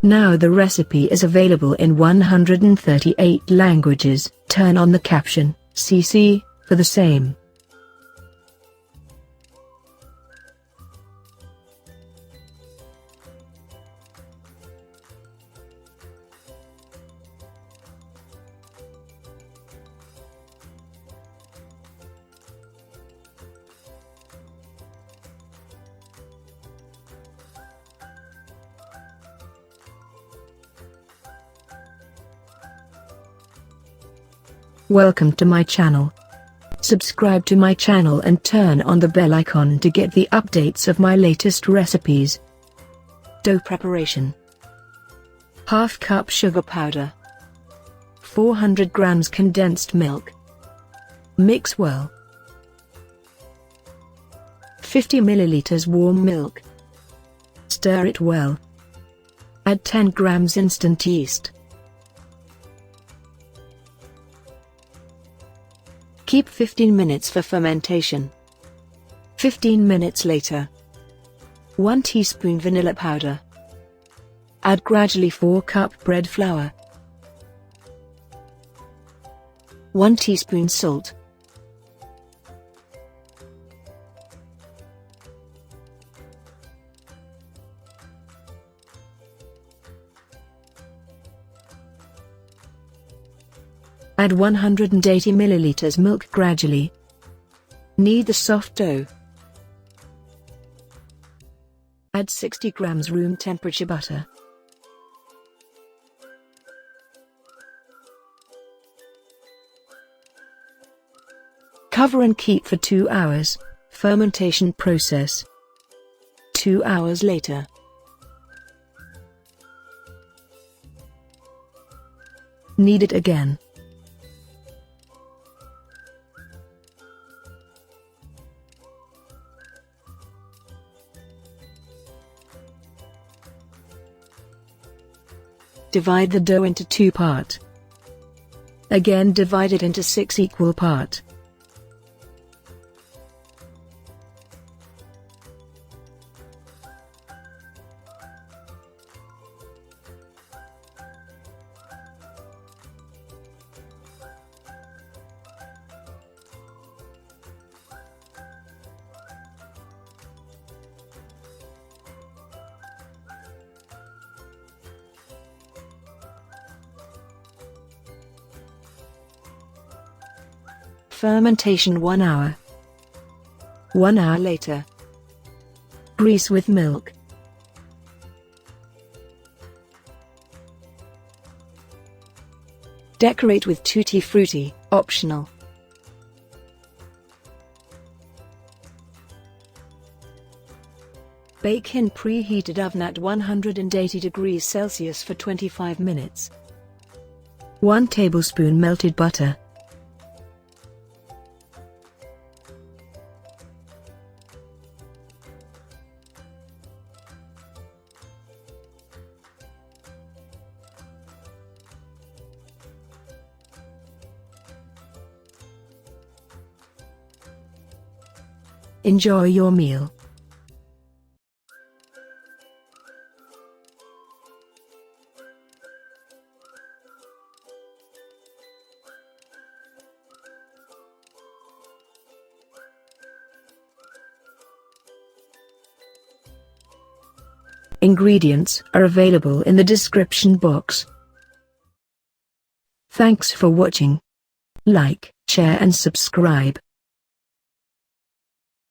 Now the recipe is available in 138 languages. Turn on the caption, CC, for the same. Welcome to my channel. Subscribe to my channel and turn on the bell icon to get the updates of my latest recipes. Dough preparation. Half cup sugar powder. 400 grams condensed milk. Mix well. 50 milliliters warm milk. Stir it well. Add 10 grams instant yeast. Keep 15 minutes for fermentation. 15 minutes later. 1 teaspoon vanilla powder. Add gradually 4 cup bread flour. 1 teaspoon salt. Add 180 milliliters milk gradually. Knead the soft dough. Add 60 grams room temperature butter. Cover and keep for 2 hours. Fermentation process. 2 hours later. Knead it again. Divide the dough into 2 parts. Again divide it into 6 equal parts. Fermentation 1 hour. 1 hour later. Grease with milk. Decorate with tutti frutti, optional. Bake in preheated oven at 180 degrees Celsius for 25 minutes. 1 tablespoon melted butter. Enjoy your meal. Ingredients are available in the description box. Thanks for watching. Like, share and subscribe.